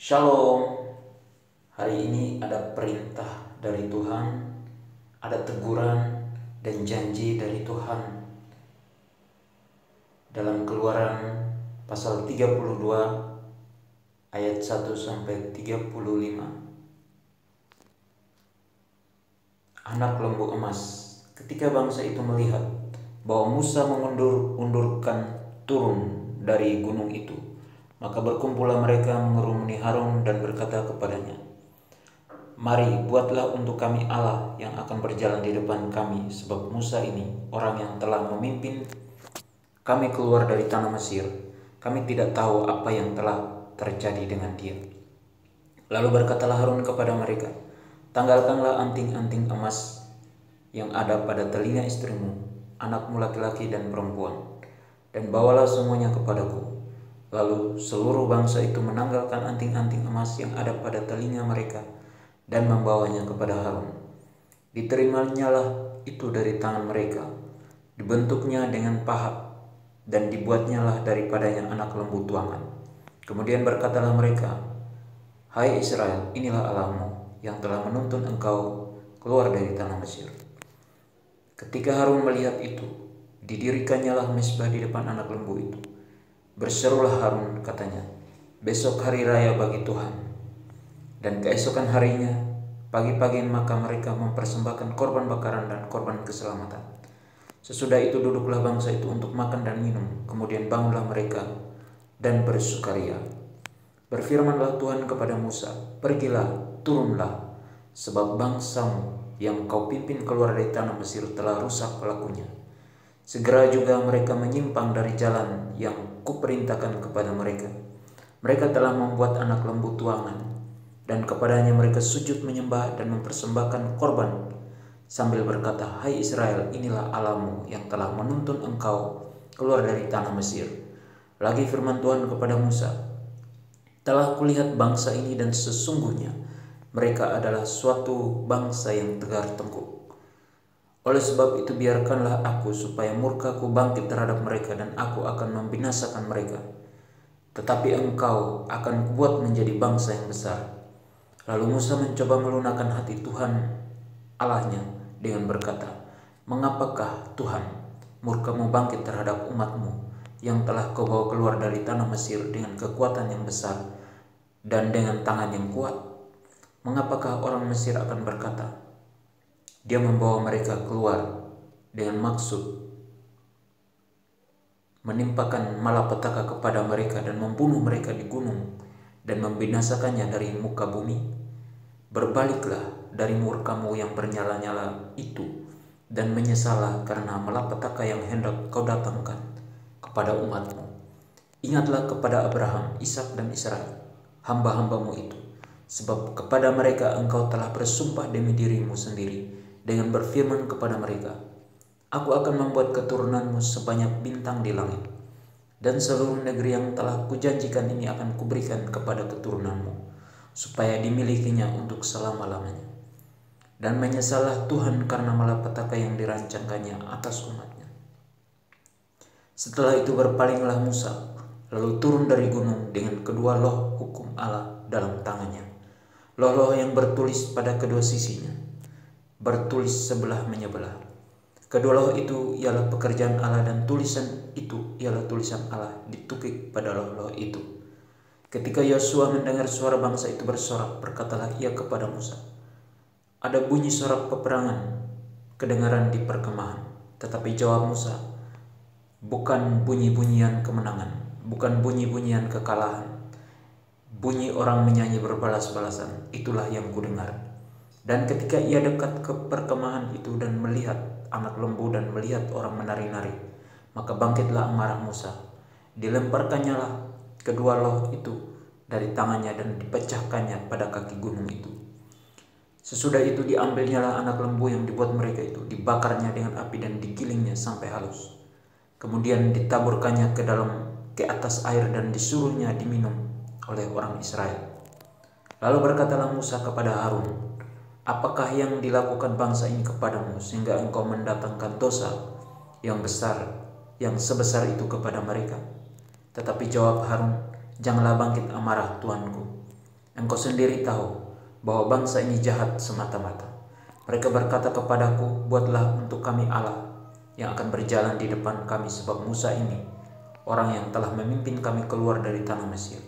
Shalom. Hari ini ada perintah dari Tuhan, ada teguran dan janji dari Tuhan. Dalam Keluaran pasal 32 ayat 1 sampai 35. Anak lembu emas. Ketika bangsa itu melihat bahwa Musa mengundurkan turun dari gunung itu, maka berkumpullah mereka mengerumuni Harun dan berkata kepadanya, "Mari, buatlah untuk kami Allah yang akan berjalan di depan kami, sebab Musa ini orang yang telah memimpin kami keluar dari tanah Mesir. Kami tidak tahu apa yang telah terjadi dengan dia." Lalu berkatalah Harun kepada mereka, "Tanggalkanlah anting-anting emas yang ada pada telinga istrimu, anakmu laki-laki dan perempuan, dan bawalah semuanya kepadaku." Lalu seluruh bangsa itu menanggalkan anting-anting emas yang ada pada telinga mereka dan membawanya kepada Harun. Diterimanya itu dari tangan mereka, dibentuknya dengan pahat, dan dibuatnyalah daripadanya anak lembu tuangan. Kemudian berkatalah mereka, "Hai Israel, inilah Allahmu yang telah menuntun engkau keluar dari tanah Mesir." Ketika Harun melihat itu, didirikannyalah mezbah di depan anak lembu itu. Berserulah Harun, katanya, "Besok hari raya bagi Tuhan." Dan keesokan harinya, pagi-pagi maka mereka mempersembahkan korban bakaran dan korban keselamatan. Sesudah itu duduklah bangsa itu untuk makan dan minum. Kemudian bangunlah mereka dan bersukaria. Berfirmanlah Tuhan kepada Musa, "Pergilah, turunlah, sebab bangsamu yang kau pimpin keluar dari tanah Mesir telah rusak pelakunya. Segera juga mereka menyimpang dari jalan yang kuperintahkan kepada mereka. Mereka telah membuat anak lembu tuangan, dan kepadanya mereka sujud menyembah dan mempersembahkan korban, sambil berkata, 'Hai Israel, inilah Allahmu yang telah menuntun engkau keluar dari tanah Mesir.' Lagi firman Tuhan kepada Musa, 'Telah kulihat bangsa ini dan sesungguhnya mereka adalah suatu bangsa yang tegar tengkuk. Oleh sebab itu biarkanlah aku supaya murkaku bangkit terhadap mereka dan aku akan membinasakan mereka. Tetapi engkau akan kubuat menjadi bangsa yang besar.' Lalu Musa mencoba melunakkan hati Tuhan Allahnya dengan berkata, 'Mengapakah Tuhan murkamu bangkit terhadap umatmu yang telah kau bawa keluar dari tanah Mesir dengan kekuatan yang besar dan dengan tangan yang kuat? Mengapakah orang Mesir akan berkata, Dia membawa mereka keluar dengan maksud menimpakan malapetaka kepada mereka dan membunuh mereka di gunung dan membinasakannya dari muka bumi? Berbaliklah dari murkamu yang bernyala-nyala itu dan menyesallah karena malapetaka yang hendak kau datangkan kepada umatmu. Ingatlah kepada Abraham, Ishak dan Israel, hamba-hambamu itu, sebab kepada mereka engkau telah bersumpah demi dirimu sendiri dengan berfirman kepada mereka, Aku akan membuat keturunanmu sebanyak bintang di langit, dan seluruh negeri yang telah kujanjikan ini akan kuberikan kepada keturunanmu, supaya dimilikinya untuk selama-lamanya. Dan menyesallah Tuhan karena malapetaka yang dirancangkannya atas umatnya." Setelah itu berpalinglah Musa, lalu turun dari gunung dengan kedua loh hukum Allah dalam tangannya, loh-loh yang bertulis pada kedua sisinya, bertulis sebelah menyebelah. Kedua loh itu ialah pekerjaan Allah dan tulisan itu ialah tulisan Allah ditukik pada loh-loh itu. Ketika Yosua mendengar suara bangsa itu bersorak, berkatalah ia kepada Musa, "Ada bunyi sorak peperangan kedengaran di perkemahan." Tetapi jawab Musa, "Bukan bunyi-bunyian kemenangan, bukan bunyi-bunyian kekalahan. Bunyi orang menyanyi berbalas-balasan, itulah yang kudengar." Dan ketika ia dekat ke perkemahan itu dan melihat anak lembu dan melihat orang menari-nari, maka bangkitlah amarah Musa. Dilemparkannya lah kedua loh itu dari tangannya dan dipecahkannya pada kaki gunung itu. Sesudah itu diambilnya lah anak lembu yang dibuat mereka itu, dibakarnya dengan api dan digilingnya sampai halus. Kemudian ditaburkannya ke atas air dan disuruhnya diminum oleh orang Israel. Lalu berkatalah Musa kepada Harun, "Apakah yang dilakukan bangsa ini kepadamu sehingga engkau mendatangkan dosa yang sebesar itu kepada mereka?" Tetapi jawab Harun, "Janganlah bangkit amarah Tuanku. Engkau sendiri tahu bahwa bangsa ini jahat semata-mata. Mereka berkata kepadaku, buatlah untuk kami Allah yang akan berjalan di depan kami, sebab Musa ini orang yang telah memimpin kami keluar dari tanah Mesir.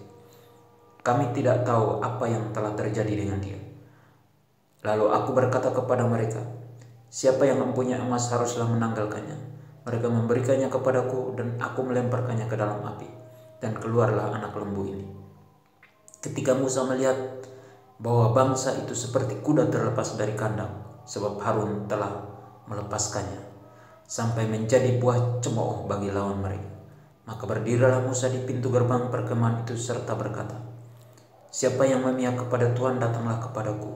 Kami tidak tahu apa yang telah terjadi dengan dia. Lalu aku berkata kepada mereka, siapa yang mempunyai emas haruslah menanggalkannya. Mereka memberikannya kepadaku dan aku melemparkannya ke dalam api, dan keluarlah anak lembu ini. Ketika Musa melihat bahwa bangsa itu seperti kuda terlepas dari kandang, sebab Harun telah melepaskannya, sampai menjadi buah cemooh bagi lawan mereka, maka berdirilah Musa di pintu gerbang perkemahan itu serta berkata, siapa yang memihak kepada Tuhan datanglah kepadaku.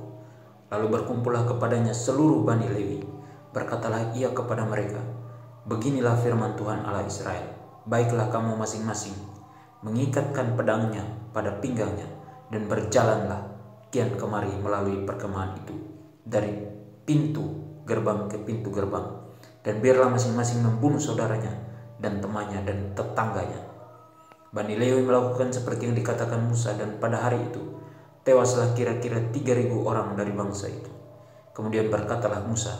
Lalu berkumpullah kepadanya seluruh Bani Lewi. Berkatalah ia kepada mereka, beginilah firman Tuhan Allah Israel, baiklah kamu masing-masing mengikatkan pedangnya pada pinggangnya, dan berjalanlah kian kemari melalui perkemahan itu dari pintu gerbang ke pintu gerbang, dan biarlah masing-masing membunuh saudaranya dan temannya dan tetangganya. Bani Lewi melakukan seperti yang dikatakan Musa, dan pada hari itu tewaslah kira-kira 3.000 orang dari bangsa itu. Kemudian berkatalah Musa,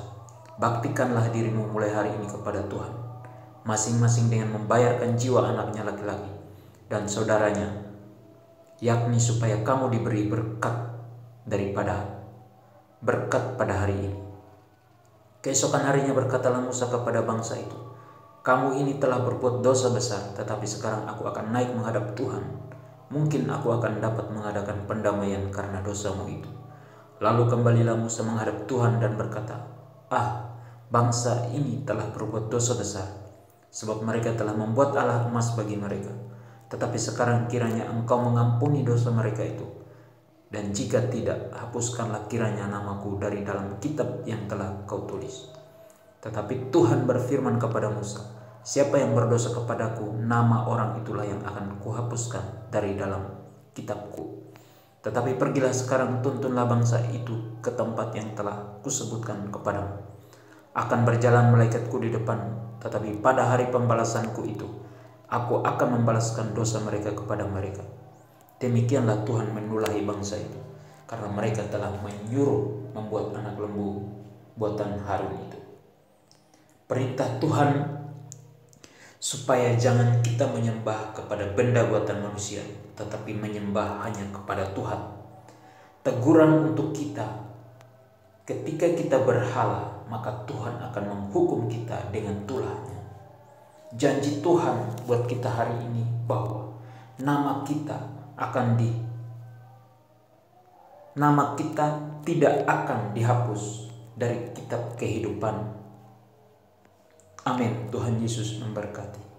baktikanlah dirimu mulai hari ini kepada Tuhan, masing-masing dengan membayarkan jiwa anaknya laki-laki dan saudaranya, yakni supaya kamu diberi berkat pada hari ini. Keesokan harinya berkatalah Musa kepada bangsa itu, kamu ini telah berbuat dosa besar, tetapi sekarang aku akan naik menghadap Tuhan. Mungkin aku akan dapat mengadakan pendamaian karena dosamu itu. Lalu kembalilah Musa menghadap Tuhan dan berkata, bangsa ini telah berbuat dosa besar, sebab mereka telah membuat Allah emas bagi mereka. Tetapi sekarang kiranya engkau mengampuni dosa mereka itu, dan jika tidak, hapuskanlah kiranya namaku dari dalam kitab yang telah kau tulis. Tetapi Tuhan berfirman kepada Musa, siapa yang berdosa kepadaku, nama orang itulah yang akan kuhapuskan dari dalam kitabku. Tetapi pergilah sekarang, tuntunlah bangsa itu ke tempat yang telah kusebutkan kepadamu. Akan berjalan malaikatku di depan, tetapi pada hari pembalasanku itu, aku akan membalaskan dosa mereka kepada mereka. Demikianlah Tuhan menulahi bangsa itu, karena mereka telah menyuruh membuat anak lembu buatan Harun itu. Perintah Tuhan supaya jangan kita menyembah kepada benda buatan manusia, tetapi menyembah hanya kepada Tuhan. Teguran untuk kita, ketika kita berhala, maka Tuhan akan menghukum kita dengan tulahnya. Janji Tuhan buat kita hari ini bahwa nama kita tidak akan dihapus dari kitab kehidupan. Amin. Tuhan Yesus memberkati.